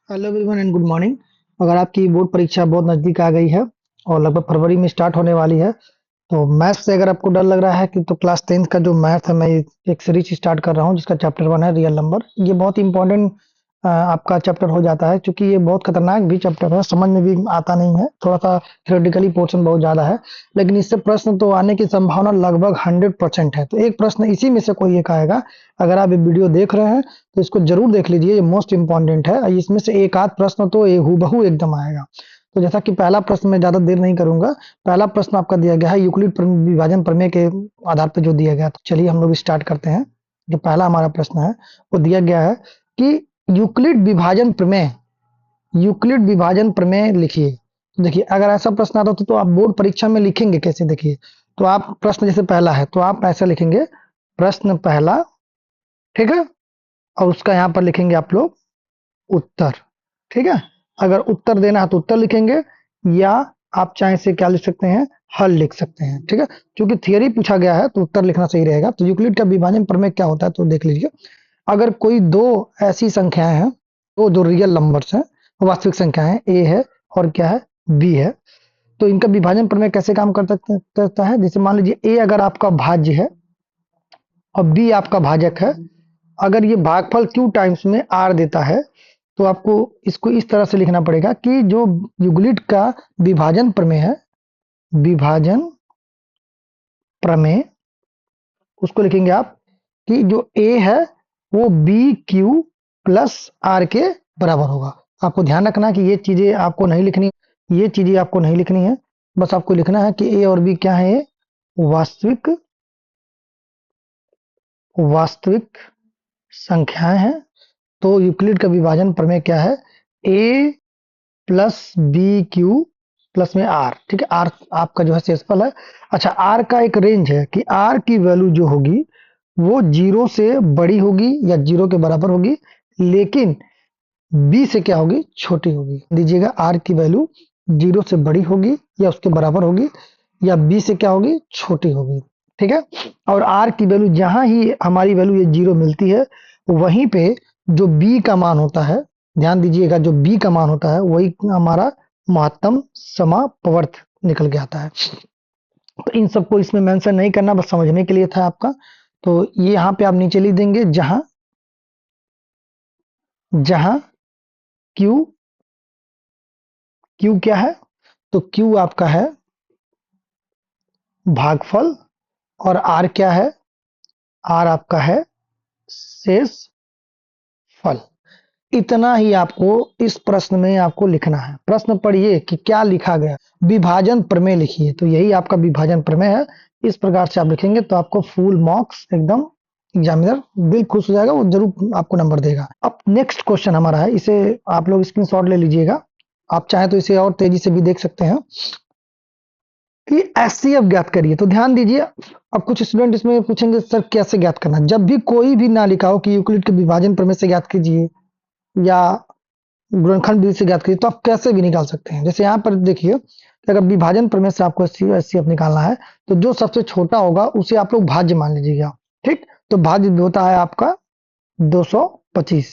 Hello everyone and good morning. अगर आपकी board परीक्षा बहुत नज़दीक आ गई है और लगभग फरवरी में स्टार्ट होने वाली है, तो मैथ से अगर आपको डर लग रहा है कि तो क्लास 10th का जो मैथ है, मैं एक सीरीज स्टार्ट कर रहा हूँ जिसका चैप्टर 1 है रियल नंबर। ये बहुत इंपॉर्टेंट आपका चैप्टर हो जाता है, क्योंकि ये बहुत खतरनाक भी चैप्टर है, समझ में भी आता नहीं है, थोड़ा सा थ्योरेटिकली पोर्शन बहुत ज़्यादा है। लेकिन इससे प्रश्न तो आने की संभावना लगभग 100% है। तो एक प्रश्न इसी में से कोई एक आएगा। अगर आप ये वीडियो देख रहे हैं तो इसको जरूर देख लीजिए, ये मोस्ट इंपॉर्टेंट है। इसमें से एक आध प्रश्न तो ये हूबहू एकदम आएगा। तो जैसा कि पहला प्रश्न, मैं ज्यादा देर नहीं करूंगा। पहला प्रश्न आपका दिया गया है यूक्लिड विभाजन प्रमेय के आधार पर जो दिया गया। तो चलिए हम लोग स्टार्ट करते हैं। जो पहला हमारा प्रश्न है वो दिया गया है कि यूक्लिड विभाजन प्रमेय, यूक्लिड विभाजन प्रमेय लिखिए। तो देखिए, अगर ऐसा प्रश्न आता तो आप बोर्ड परीक्षा में लिखेंगे कैसे? देखिए, तो आप प्रश्न जैसे पहला है तो आप ऐसा लिखेंगे, प्रश्न पहला, ठीक है, और उसका यहाँ पर लिखेंगे आप लोग उत्तर, ठीक है। अगर उत्तर देना है तो उत्तर लिखेंगे, या आप चाहे से क्या लिख सकते हैं, हल लिख सकते हैं, ठीक है। क्योंकि थियरी पूछा गया है तो उत्तर लिखना सही रहेगा। तो यूक्लिड का विभाजन प्रमेय क्या होता है तो देख लीजिए। अगर कोई दो ऐसी संख्याएं हैं, दो जो रियल नंबर्स हैं, वास्तविक संख्याएं ए है और क्या है, बी है, तो इनका विभाजन प्रमेय कैसे काम करता है? जैसे मान लीजिए ए अगर आपका भाज्य है और बी आपका भाजक है। अगर ये भागफल क्यू टाइम्स में आर देता है, तो आपको इसको इस तरह से लिखना पड़ेगा कि जो यूक्लिड का विभाजन प्रमेय है, विभाजन प्रमेय, उसको लिखेंगे आप कि जो ए है वो बी क्यू प्लस आर के बराबर होगा। आपको ध्यान रखना कि ये चीजें आपको नहीं लिखनी, ये चीजें आपको नहीं लिखनी है। बस आपको लिखना है कि ए और बी क्या है, वास्तविक वास्तविक संख्याएं हैं। तो यूक्लिड का विभाजन प्रमेय क्या है, ए प्लस बी क्यू प्लस में आर, ठीक है। आर आपका जो है शेषफल है। अच्छा, आर का एक रेंज है कि आर की वैल्यू जो होगी वो जीरो से बड़ी होगी या जीरो के बराबर होगी, लेकिन बी से क्या होगी, छोटी होगी। दीजिएगा, आर की वैल्यू जीरो से बड़ी होगी या उसके बराबर होगी, या बी से क्या होगी, छोटी होगी, ठीक है। और आर की वैल्यू जहां ही हमारी वैल्यू ये जीरो मिलती है, वहीं पे जो बी का मान होता है, ध्यान दीजिएगा, जो बी का मान होता है वही हमारा महत्तम समापवर्त निकल के आता है। तो इन सबको इसमें मेंशन नहीं करना, बस समझने के लिए था आपका। तो ये यहाँ पे आप नीचे लिख देंगे, जहां जहां क्यू, क्यू क्या है, तो क्यू आपका है भागफल, और आर क्या है, आर आपका है शेष फल। इतना ही आपको इस प्रश्न में आपको लिखना है। प्रश्न पढ़िए कि क्या लिखा गया, विभाजन प्रमेय लिखिए। तो यही आपका विभाजन प्रमेय है। इस प्रकार से आप लिखेंगे तो आपको फुल मार्क्स एकदम, एग्जामिनर दिल खुश हो जाएगा, वो जरूर आपको नंबर देगा। अब नेक्स्ट क्वेश्चन हमारा है, इसे आप लोग स्क्रीनशॉट ले लीजिएगा। आप चाहे तो इसे और तेजी से भी देख सकते हैं कि एचसीएफ ज्ञात करिए। तो ध्यान दीजिए, अब कुछ स्टूडेंट इसमें पूछेंगे सर कैसे ज्ञात करना। जब भी कोई भी ना लिखा हो कि यूक्लिड के विभाजन प्रमेय से ज्ञात कीजिए या गुणनखंड विधि से ज्ञात कीजिए, तो आप कैसे भी निकाल सकते हैं। जैसे यहाँ पर देखिए कि अगर विभाजन प्रमेय से आपको एचसीएफ निकालना है, तो जो सबसे छोटा होगा उसे आप लोग भाज्य मान लीजिएगा, ठीक। तो भाज्य होता है आपका 225,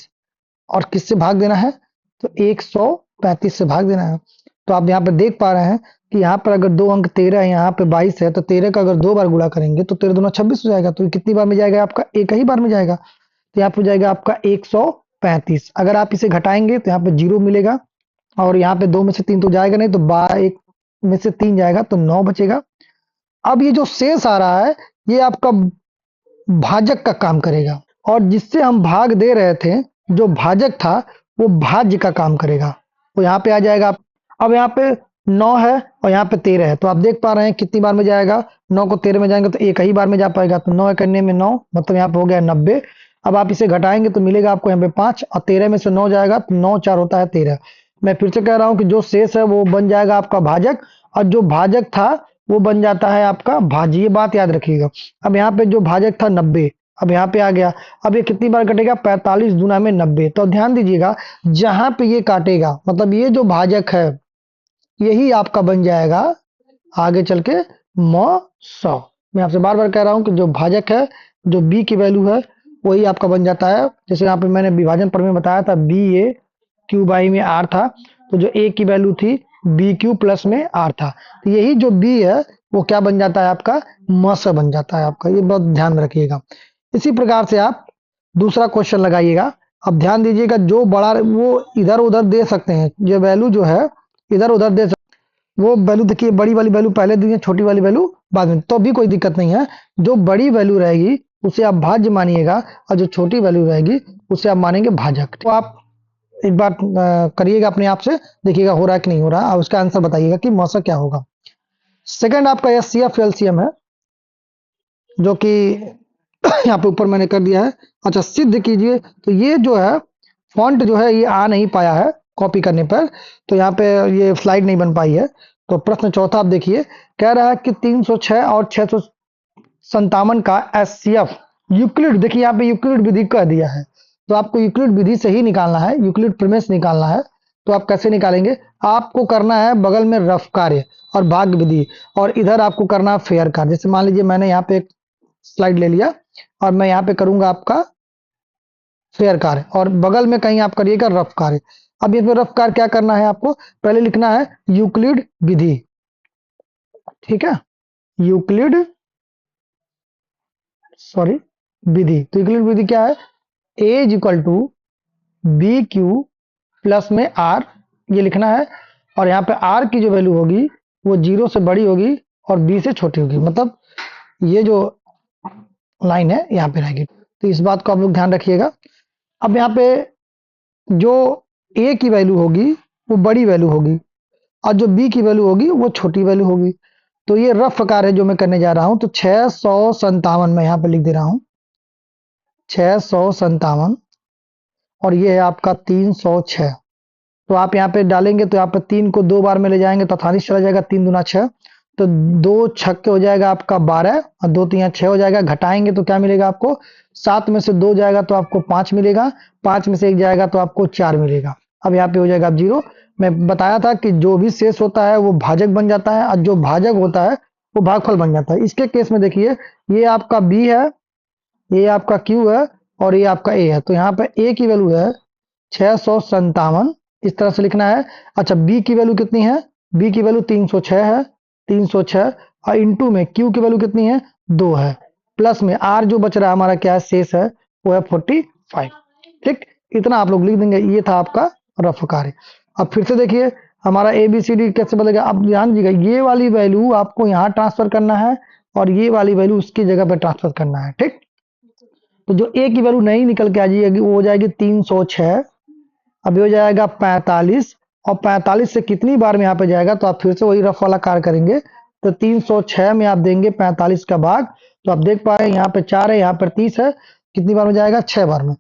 और किससे भाग देना है, तो 135 से भाग देना है। तो आप यहाँ पे देख पा रहे हैं कि यहाँ पर अगर दो अंक 13 है, यहाँ पे 22 है, तो 13 का अगर दो बार गुणा करेंगे तो 13 दूना 26 हो जाएगा। तो ये कितनी बार में जाएगा आपका, एक ही बार में जाएगा। तो यहाँ पे हो जाएगा आपका 135। अगर आप इसे घटाएंगे तो यहाँ पे जीरो मिलेगा, और यहाँ पे दो में से तीन तो जाएगा नहीं, तो 12 एक में से तीन जाएगा तो 9 बचेगा। अब ये जो शेष आ रहा है, ये आपका भाजक का काम करेगा, और जिससे हम भाग दे रहे थे, जो भाजक था, वो भाज्य का काम करेगा। तो यहाँ पे आ जाएगा। अब यहाँ पे 9 है और यहाँ पे 13 है, तो आप देख पा रहे हैं कितनी बार में जाएगा। 9 को 13 में जाएंगे तो एक ही बार में जा पाएगा, तो 9 करने में 9, मतलब यहाँ पे हो गया 90। अब आप इसे घटाएंगे तो मिलेगा आपको यहाँ पे 5, और 13 में से 9 जाएगा तो 9 4 होता है 13। मैं फिर से कह रहा हूँ कि जो शेष है वो बन जाएगा आपका भाजक, और जो भाजक था वो बन जाता है आपका भाज्य। ये बात याद रखिएगा। अब यहाँ पे जो भाजक था 90, अब यहाँ पे आ गया। अब ये कितनी बार कटेगा, 45 दूना में 90। तो ध्यान दीजिएगा, जहां पे ये काटेगा, मतलब ये जो भाजक है, यही आपका बन जाएगा आगे चल के म 100। मैं आपसे बार बार कह रहा हूं कि जो भाजक है, जो बी की वैल्यू है, वही आपका बन जाता है। जैसे यहाँ पे मैंने विभाजन प्रमेय बताया था, बी ए क्यू बाई में आर था, तो जो ए की वैल्यू थी बी क्यू प्लस में आर था, तो यही जो बी है वो क्या बन जाता है आपका, मस बन जाता है आपका। ये बहुत ध्यान में रखिएगा। इसी प्रकार से आप दूसरा क्वेश्चन लगाइएगा। अब ध्यान दीजिएगा, जो बड़ा वो इधर उधर दे सकते हैं, ये वैल्यू जो है इधर उधर दे सकते, वो वैल्यू देखिए, बड़ी वाली वैल्यू पहले दी है, छोटी वाली वैल्यू बाद में, तो भी कोई दिक्कत नहीं है। जो बड़ी वैल्यू रहेगी उसे आप भाज्य मानिएगा, और जो छोटी वैल्यू रहेगी उसे आप मानेंगे भाजक। तो आप एक बार करिएगा अपने आप से, देखिएगा हो रहा है कि नहीं हो रहा, और उसका आंसर बताइएगा कि मौसा क्या होगा। सेकंड आपका एस सी एफ एलसीएम है, जो कि यहाँ पे ऊपर मैंने कर दिया है। अच्छा, सिद्ध कीजिए। तो ये जो है फॉन्ट जो है ये आ नहीं पाया है कॉपी करने पर, तो यहाँ पे ये स्लाइड नहीं बन पाई है। तो प्रश्न चौथा आप देखिए, कह रहा है कि 306 और 657 का एचसीएफ यूक्लिड, देखिए यहाँ पे यूक्लिड विधि कह दिया है, तो आपको यूक्लिड विधि से ही निकालना है, यूक्लिड प्रमेय से निकालना है। तो आप कैसे निकालेंगे, आपको करना है बगल में रफ कार्य और भाग विधि, और इधर आपको करना है फेयर कार्य। जैसे मान लीजिए मैंने यहाँ पे एक स्लाइड ले लिया, और मैं यहाँ पे करूंगा आपका फेयर कार्य, और बगल में कहीं आप करिएगा रफ कार्य। अब इसमें रफ कार्य क्या करना है, आपको पहले लिखना है यूक्लिड विधि, ठीक है, यूक्लिड सॉरी विधि। तो यूक्लिड विधि क्या है, A is equal to B Q plus में आर, ये लिखना है। और यहाँ पे आर की जो वैल्यू होगी वो 0 से बड़ी होगी और बी से छोटी होगी, मतलब ये जो लाइन है यहाँ पे रहेगी। तो इस बात को आप लोग ध्यान रखिएगा। अब यहाँ पे जो ए की वैल्यू होगी वो बड़ी वैल्यू होगी, और जो बी की वैल्यू होगी वो छोटी वैल्यू होगी। तो ये रफ कार्य है जो मैं करने जा रहा हूं। तो 657 मैं यहाँ पे लिख दे रहा हूं, 657, और ये है आपका 306। तो आप यहाँ पे डालेंगे तो यहाँ पे 3 को 2 बार में ले जाएंगे तो आसानी से चला जाएगा, 3 दूना 6, तो 2 छक्के हो जाएगा आपका 12, और 2 3 6 हो जाएगा। घटाएंगे तो क्या मिलेगा आपको, 7 में से 2 जाएगा तो आपको 5 मिलेगा, 5 में से 1 जाएगा तो आपको 4 मिलेगा। अब यहाँ पे हो जाएगा 0। मैं बताया था कि जो भी शेष होता है वो भाजक बन जाता है, और जो भाजक होता है वो भागफल बन जाता है। इसके केस में देखिए, ये आपका बी है, ये आपका क्यू है, और ये आपका ए है। तो यहाँ पे ए की वैल्यू है 657, इस तरह से लिखना है। अच्छा, बी की वैल्यू कितनी है, बी की वैल्यू 306 है, 306, और इंटू में क्यू की वैल्यू कितनी है, 2 है, प्लस में आर जो बच रहा है हमारा क्या है, शेष है, वो है 45। ठीक, इतना आप लोग लिख देंगे। ये था आपका रफ कार्य। अब फिर से देखिए हमारा ए बी सी डी कैसे बदलेगा। अब ध्यान दीजिएगा, ये वाली वैल्यू आपको यहाँ ट्रांसफर करना है, और ये वाली वैल्यू उसकी जगह पे ट्रांसफर करना है। ठीक, तो जो ए की वैल्यू नहीं निकल के आ जाएगी वो हो जाएगी 306, अब ये हो जाएगा 45, और 45 से कितनी बार में यहाँ पे जाएगा, तो आप फिर से वही रफ वाला कार्य करेंगे। तो 306 में आप देंगे 45 का भाग, तो आप देख पा रहे हैं यहाँ पे 4 है, यहाँ पर 30 है, कितनी बार में जाएगा, 6 बार में।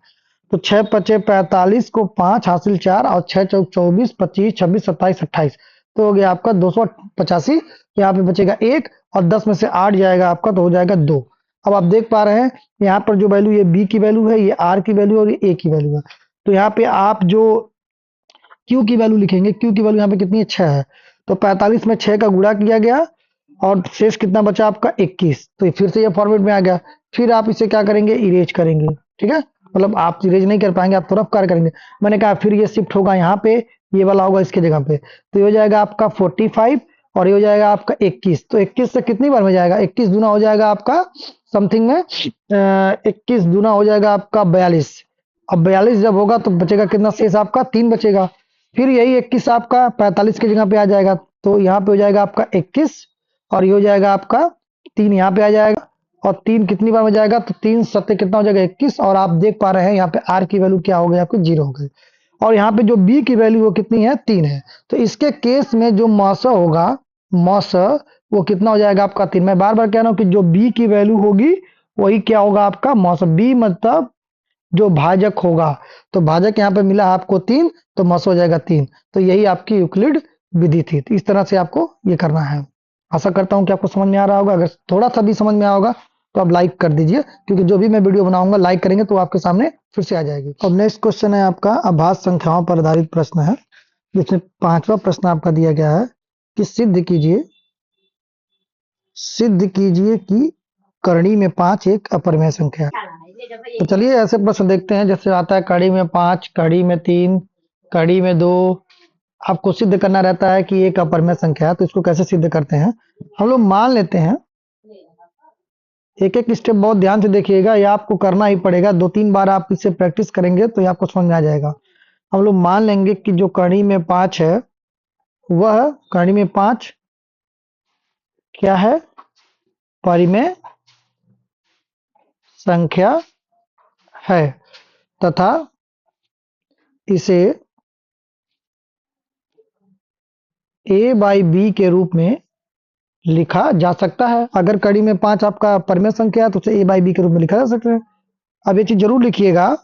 तो 6 पचे 45 को 5 हासिल 4, और 6 चौक 24, 25, 26, 27, 28, तो हो गया आपका 285। यहाँ पे बचेगा 1, और 10 में से 8 जाएगा आपका, तो हो जाएगा 2। अब आप देख पा रहे हैं यहाँ पर जो वैल्यू, ये बी की वैल्यू है, ये आर की वैल्यू और ये ए की वैल्यू है। तो यहाँ पे आप जो क्यू की वैल्यू लिखेंगे, क्यू की वैल्यू यहाँ पे कितनी है, 6 है, तो 45 में 6 का गुणा किया गया, और शेष कितना बचा आपका 21। तो फिर से ये फॉर्मेट में आ गया। फिर आप इसे क्या करेंगे, इरेज करेंगे। ठीक है, मतलब आप इरेज नहीं कर पाएंगे, आप तुरंत कार्य करेंगे। मैंने कहा फिर ये शिफ्ट होगा यहाँ पे, ये वाला होगा इसके जगह पे, तो ये हो जाएगा आपका 45, और ये हो जाएगा आपका 21। तो 21 से कितनी बार में जाएगा, 21 दूना हो जाएगा आपका समथिंग में 21 दूना हो जाएगा आपका 42। अब 42 जब होगा तो बचेगा कितना शेष आपका, 3 बचेगा। फिर यही 21 आपका 45 की जगह पे आ जाएगा, तो यहाँ पे हो जाएगा आपका 21, और ये हो जाएगा आपका 3 यहाँ पे आ जाएगा, और 3 कितनी बार में जाएगा, तो 3 सत्ते कितना हो जाएगा 21। और आप देख पा रहे हैं यहाँ पे आर की वैल्यू क्या हो गई आपकी, 0 हो गई। और यहाँ पे जो बी की वैल्यू वो कितनी है, 3 है। तो इसके केस में जो मौसा होगा, मौसा वो कितना हो जाएगा आपका 3। मैं बार बार कह रहा हूँ कि जो बी की वैल्यू होगी वही क्या होगा आपका मौसा, बी मतलब जो भाजक होगा। तो भाजक यहाँ पे मिला आपको 3, तो मस हो जाएगा 3। तो यही आपकी यूक्लिड विधि थी। तो इस तरह से आपको ये करना है। आशा करता हूँ कि आपको समझ में आ रहा होगा। अगर थोड़ा सा भी समझ में आया होगा तो आप लाइक कर दीजिए, क्योंकि जो भी मैं वीडियो बनाऊंगा लाइक करेंगे तो आपके सामने फिर से आ जाएगी। अब नेक्स्ट क्वेश्चन है आपका अभाज्य संख्याओं पर आधारित प्रश्न है, जिसमें 5वां प्रश्न आपका दिया गया है कि सिद्ध कीजिए कि करणी में 5 एक अपरिमेय संख्या है। तो चलिए ऐसे प्रश्न देखते हैं, जैसे आता है कड़ी में 5, कड़ी में 3, कड़ी में 2 आपको सिद्ध करना रहता है कि एक अपरिमेय संख्या है। तो इसको कैसे सिद्ध करते हैं, हम लोग मान लेते हैं, एक एक स्टेप बहुत ध्यान से देखिएगा, ये आपको करना ही पड़ेगा। 2-3 बार आप इसे प्रैक्टिस करेंगे तो ये आपको समझ में आ जाएगा। हम लोग मान लेंगे कि जो कड़ी में 5 है, वह कड़ी में 5 क्या है, परिमेय संख्या है, तथा इसे a बाई बी के रूप में लिखा जा सकता है। अगर कड़ी में 5 आपका परिमेय संख्या है तो उसे a बाई बी के रूप में लिखा जा सकता है। अब ये चीज जरूर लिखिएगा,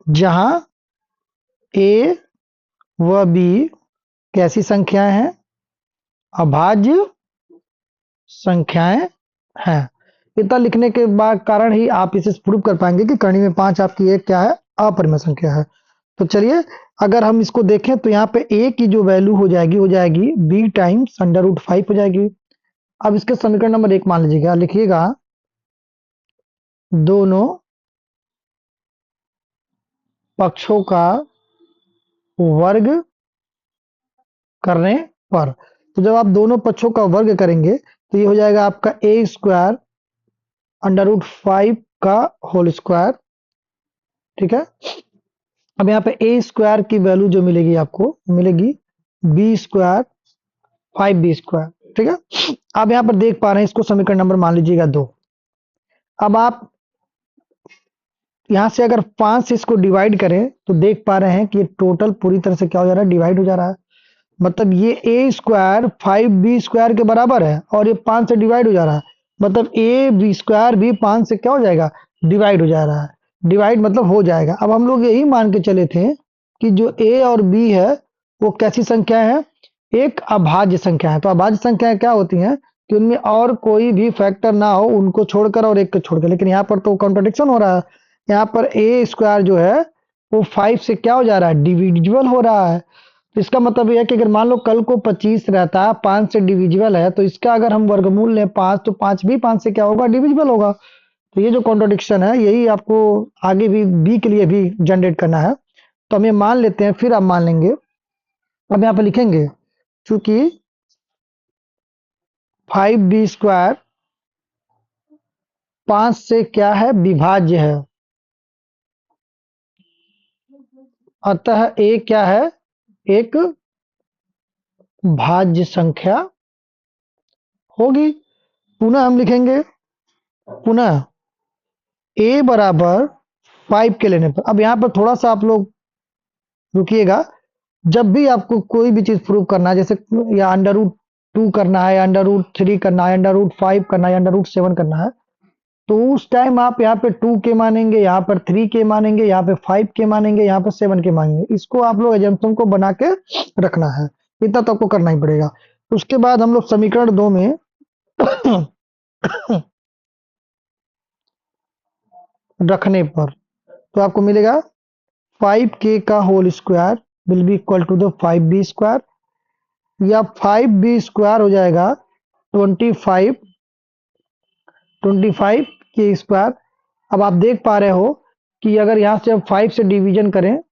जहां a व b कैसी संख्याएं हैं, अभाज्य संख्याएं हैं। इतना लिखने के बाद कारण ही आप इसे प्रूव कर पाएंगे कि कड़ी में 5 आपकी एक क्या है, अपरिमेय संख्या है। तो चलिए, अगर हम इसको देखें तो यहाँ पे a की जो वैल्यू हो जाएगी b टाइम्स √5 हो जाएगी। अब इसके समीकरण नंबर 1 मान लीजिएगा, लिखिएगा दोनों पक्षों का वर्ग करने पर। तो जब आप दोनों पक्षों का वर्ग करेंगे तो ये हो जाएगा आपका a² √5 का होल स्क्वायर। ठीक है, अब यहाँ पे a² की वैल्यू जो मिलेगी आपको, मिलेगी b², 5b²। ठीक है, आप यहाँ पर देख पा रहे हैं, इसको समीकरण नंबर मान लीजिएगा 2। अब आप यहाँ से अगर 5 से इसको डिवाइड करें तो देख पा रहे हैं कि ये टोटल पूरी तरह से क्या हो जा रहा है, डिवाइड हो जा रहा है। मतलब ये a² 5b² के बराबर है और ये 5 से डिवाइड हो जा रहा है। मतलब ab² भी 5 से क्या हो जाएगा, डिवाइड हो जा रहा है। डिवाइड मतलब हो जाएगा। अब हम लोग यही मान के चले थे कि जो a और b है वो कैसी संख्या है, एक अभाज्य संख्या है। तो अभाज्य संख्याएं क्या होती हैं कि उनमें और कोई भी फैक्टर ना हो, उनको छोड़कर और एक को छोड़कर। लेकिन यहाँ पर तो कॉन्ट्रडिक्शन हो रहा है। यहाँ पर a² जो है वो 5 से क्या हो जा रहा है, डिविजिबल हो रहा है। तो इसका मतलब यह है कि अगर मान लो कल को 25 रहता, 5 से डिविजिबल है, तो इसका अगर हम वर्गमूल लें 5, तो 5 भी 5 से क्या होगा, डिविजिबल होगा। तो ये जो कॉन्ट्रडिक्शन है, यही आपको आगे भी बी के लिए भी जनरेट करना है। तो हम ये मान लेते हैं, फिर आप मान लेंगे। अब यहाँ पे लिखेंगे, चूंकि 5b² 5 से क्या है, विभाज्य है, अतः a क्या है, एक भाज्य संख्या होगी। पुनः हम लिखेंगे, पुनः a बराबर 5 के लेने पर। अब यहाँ पर थोड़ा सा आप लोग रुकिएगा। जब भी आपको कोई भी चीज प्रूव करना है, जैसे या √2 करना है, या √3 करना है, √5 करना है, या √7 करना है, तो उस टाइम आप यहाँ पे 2 के मानेंगे, यहाँ पर 3 के मानेंगे, यहाँ पे 5 के मानेंगे, यहाँ पे 7 के मानेंगे। इसको आप लोग एजम्पशन को बना के रखना है, इतना तो आपको करना ही पड़ेगा। उसके बाद हम लोग समीकरण 2 में रखने पर तो आपको मिलेगा 5k का whole square will be equal to the 5b², या 5b² हो जाएगा 25 के स्क्वायर। अब आप देख पा रहे हो कि अगर यहाँ से हम 5 से डिवीजन करें,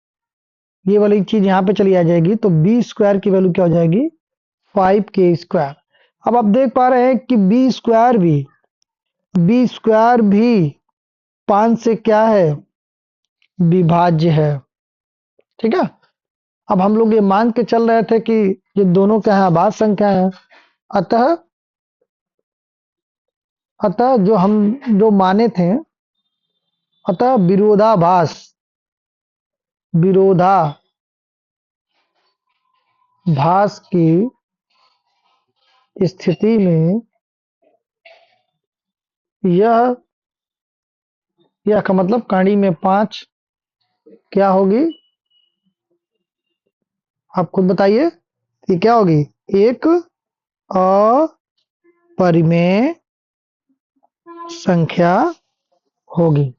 ये वाली चीज यहाँ पे चली आ जाएगी, तो b² की वैल्यू क्या हो जाएगी, 5k²। अब आप देख पा रहे हैं कि b² भी 5 से क्या है, विभाज्य है। ठीक है, अब हम लोग ये मान के चल रहे थे कि ये दोनों क्या है, अभाज्य संख्या है। अतः अतः जो माने थे, अतः विरोधाभास की स्थिति में यह का मतलब कड़ी में 5 क्या होगी, आप खुद बताइए कि क्या होगी, एक अपरिमेय संख्या होगी।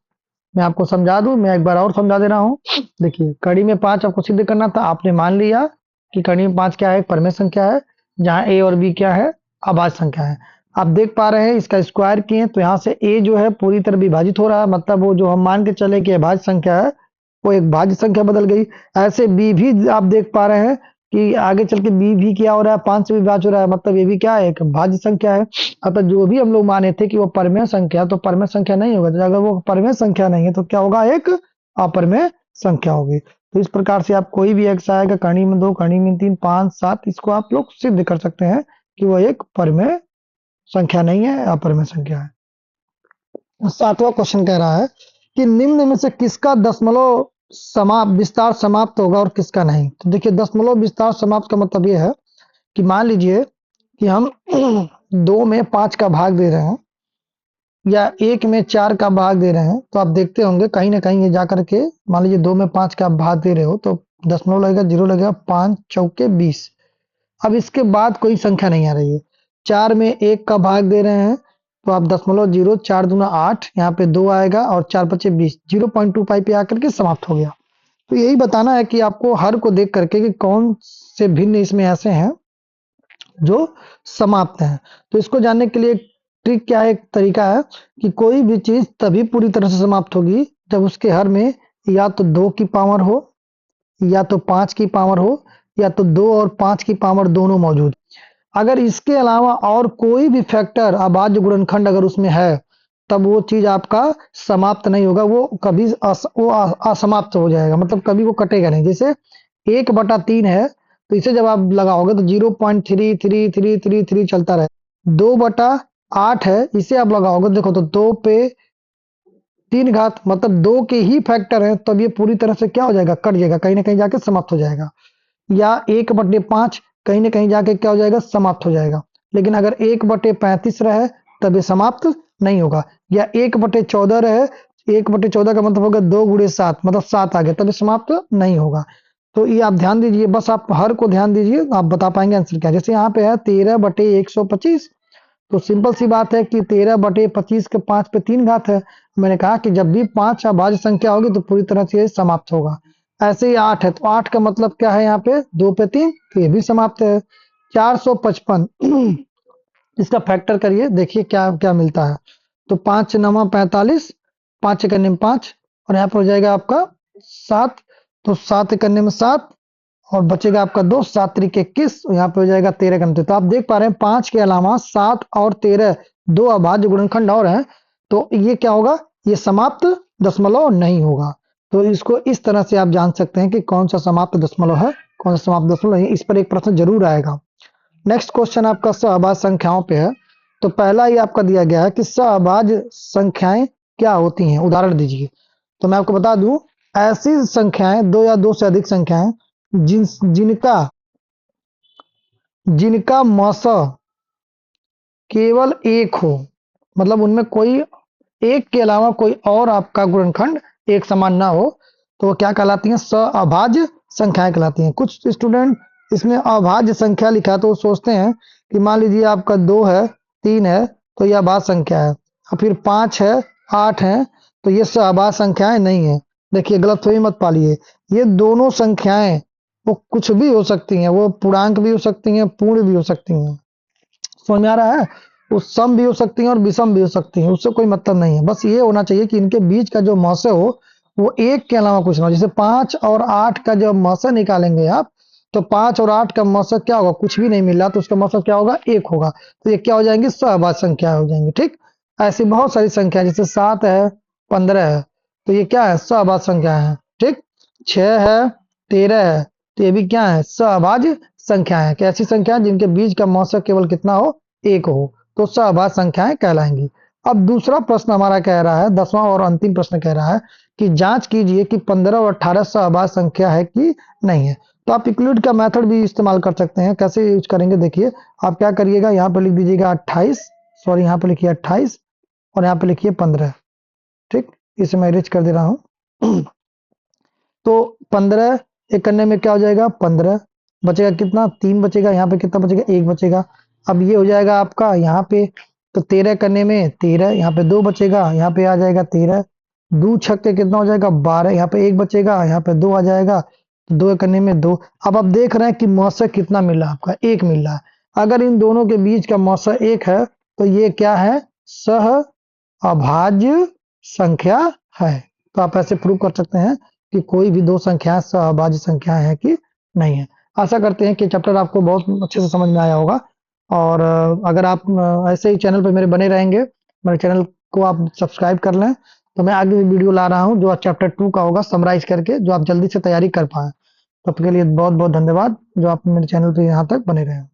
मैं आपको समझा दूं, मैं एक बार और समझा दे रहा हूं। देखिए, कड़ी में 5 आपको सिद्ध करना था, आपने मान लिया कि कड़ी में 5 क्या है, एक परिमेय संख्या है, जहां a और b क्या है, अभाज्य संख्या है। आप देख पा रहे हैं इसका स्क्वायर किए तो यहाँ से a जो है पूरी तरह विभाजित हो रहा है। मतलब वो जो हम मान के चले कि अभाज्य संख्या है, वो एक भाज्य संख्या बदल गई। ऐसे बी भी आप देख पा रहे हैं कि आगे चल के बी भी क्या हो रहा है, 5 से विभाज्य हो रहा है, मतलब ये भी क्या है, एक भाज्य संख्या है। अतः जो भी हम लोग माने थे कि वो परमेय संख्या, तो परमेय संख्या नहीं होगा। तो अगर वो परमेय संख्या नहीं है तो क्या होगा, एक अपरमेय संख्या होगी। तो इस प्रकार से आप कोई भी एक्स आएगा, कड़ी में 2, कड़ी में 3, 5, 7, इसको आप लोग सिद्ध कर सकते हैं कि वो एक परमेय संख्या नहीं है, अपरमेय संख्या है। 7वां क्वेश्चन कह रहा है कि निम्न में से किसका दशमलव विस्तार समाप्त होगा और किसका नहीं। तो देखिए, दशमलव विस्तार समाप्त का मतलब ये है कि मान लीजिए कि हम 2 में 5 का भाग दे रहे हैं या 1 में 4 का भाग दे रहे हैं, तो आप देखते होंगे कहीं ना कहीं ये जाकर के, मान लीजिए 2 में 5 का भाग दे रहे हो तो दशमलव लगेगा, 0 लगेगा, 5 चौके 20। अब इसके बाद कोई संख्या नहीं आ रही है। 4 में 1 का भाग दे रहे हैं तो आप दशमलव 0, 4 दूना 8, यहाँ पे 2 आएगा और 4 बचे 20, 0.25 पे आकर के समाप्त हो गया। तो यही बताना है कि आपको हर को देख करके कि कौन से भिन्न इसमें ऐसे हैं जो समाप्त हैं। तो इसको जानने के लिए ट्रिक क्या है, एक तरीका है कि कोई भी चीज तभी पूरी तरह से समाप्त होगी जब उसके हर में या तो 2 की पावर हो, या तो 5 की पावर हो, या तो 2 और 5 की पावर दोनों मौजूद। अगर इसके अलावा और कोई भी फैक्टर अभाज्य गुणनखंड अगर उसमें है, तब वो चीज आपका समाप्त नहीं होगा, वो कभी असमाप्त हो जाएगा, मतलब कभी वो कटेगा नहीं। जैसे 1/3 है, तो इसे जब आप लगाओगे तो 0.333333 चलता रहे। 2/8 है, इसे आप लगाओगे, देखो तो 2 पे 3 घात, मतलब 2 के ही फैक्टर है, तब ये पूरी तरह से क्या हो जाएगा, कट जाएगा, कहीं ना कहीं जाके समाप्त हो जाएगा। या 1/5 कहीं ना कहीं जाके क्या हो जाएगा, समाप्त हो जाएगा। लेकिन अगर 1/35 रहे तब ये समाप्त नहीं होगा। या 1/14 रहे, 1/14 का मतलब होगा 2 गुणे 7, मतलब 7 आ गया, तब ये समाप्त नहीं होगा। तो ये आप ध्यान दीजिए, बस आप हर को ध्यान दीजिए, आप बता पाएंगे आंसर क्या। जैसे यहाँ पे है 13/125, तो सिंपल सी बात है कि 13/25 के 5 पे 3 घात है। मैंने कहा कि जब भी 5 अभाज्य संख्या होगी तो पूरी तरह से ये समाप्त होगा। ऐसे ही 8 है, तो 8 का मतलब क्या है, यहाँ पे 2 पे 3, तो ये भी समाप्त है। 455 इसका फैक्टर करिए, देखिए क्या क्या मिलता है। तो 5 9 45, 5 करने में 5, और यहाँ पर हो जाएगा आपका 7, तो 7 करने में 7, और बचेगा आपका 2, 7 त्रिक 21, यहाँ पे हो जाएगा 13 का अंतर। तो आप देख पा रहे हैं 5 के अलावा 7 और 13 2 अभाज्य गुणनखंड और हैं, तो ये क्या होगा, ये समाप्त दशमलव नहीं होगा। तो इसको इस तरह से आप जान सकते हैं कि कौन सा समाप्त दशमलव है, कौन सा समाप्त दशमलव नहीं। इस पर एक प्रश्न जरूर आएगा। नेक्स्ट क्वेश्चन आपका सहअभाज्य संख्याओं पे है। तो पहला ही आपका दिया गया है कि सहअभाज्य संख्याएं क्या होती हैं, उदाहरण दीजिए। तो मैं आपको बता दूं, ऐसी संख्याएं, 2 या 2 से अधिक संख्याएं जिनका जिनका मौसा केवल एक हो, मतलब उनमें कोई एक के अलावा कोई और आपका गुणनखंड एक समान ना हो, तो वो क्या कहलाती हैं, सहअभाज्य संख्याएं कहलाती हैं। कुछ स्टूडेंट इसमें अभाज्य संख्या लिखा तो वो सोचते हैं कि मान लीजिए आपका 2 है, 3 है, तो यह अभाज्य संख्या है, और फिर 5 है, 8 है, तो ये सहअभाज्य संख्याएं नहीं है। देखिए, गलतफहमी मत पालिए, ये दोनों संख्याएं वो कुछ भी हो सकती हैं, वो पूर्णांक भी हो सकती हैं, पूर्ण भी हो सकती हैं। समझ में आ रहा है, वो सम भी हो सकती हैं और विषम भी हो सकती हैं, उससे कोई मतलब नहीं है। बस ये होना चाहिए कि इनके बीच का जो मौसे हो वो एक के अलावा कुछ ना हो। जैसे 5 और 8 का जब मौसा निकालेंगे आप, तो 5 और 8 का मौसा क्या होगा, कुछ भी नहीं मिल रहा, तो उसका मौसा क्या होगा, एक होगा। तो ये क्या हो जाएंगे, सहअभाज्य संख्या हो जाएंगे। ठीक, ऐसी बहुत सारी संख्या, जैसे 7 है, 15 है, तो ये क्या है, सहअभाज्य संख्या है। ठीक, 6 है, 13 है, तो ये भी क्या है, सहअभाज्य संख्या है। कि ऐसी संख्या जिनके बीच का मौसा केवल कितना हो, एक हो, तो सहअभाज्य संख्याएं कहलाएंगी। अब दूसरा प्रश्न हमारा कह रहा है, 10वां और अंतिम प्रश्न कह रहा है कि जांच कीजिए कि 15 और 18 सहअभाज्य संख्या है कि नहीं है। तो आप यूक्लिड का मेथड भी इस्तेमाल कर सकते हैं। कैसे यूज करेंगे, देखिए आप क्या करिएगा, यहाँ पे लिख दीजिएगा 28, सॉरी यहाँ पे लिखिए 28, और यहाँ पे लिखिए 15। ठीक, इसे मैं इरेज कर दे रहा हूँ। तो 15 एक करने में क्या हो जाएगा, 15 बचेगा, कितना, 3 बचेगा, यहाँ पे कितना बचेगा, 1 बचेगा। अब ये हो जाएगा आपका यहाँ पे, तो 13 करने में 13, यहाँ पे 2 बचेगा, यहाँ पे आ जाएगा 13, 2 छक्के कितना हो जाएगा, 12, यहाँ पे 1 बचेगा, यहाँ पे 2 आ जाएगा, तो 2 करने में 2। अब आप देख रहे हैं कि मौसा कितना मिल रहा है आपका, 1 मिल रहा है। अगर इन दोनों के बीच का मौसा 1 है तो ये क्या है, सह अभाज्य संख्या है। तो आप ऐसे प्रूव कर सकते हैं कि कोई भी दो संख्या सहभाज्य संख्या है कि नहीं है। आशा करते हैं कि चैप्टर आपको बहुत अच्छे से समझ में आया होगा। और अगर आप ऐसे ही चैनल पे मेरे बने रहेंगे, मेरे चैनल को आप सब्सक्राइब कर लें, तो मैं आगे भी वीडियो ला रहा हूँ जो चैप्टर 2 का होगा समराइज करके, जो आप जल्दी से तैयारी कर पाएँ। तब तक के लिए बहुत-बहुत धन्यवाद जो आप मेरे चैनल पे यहाँ तक बने रहे।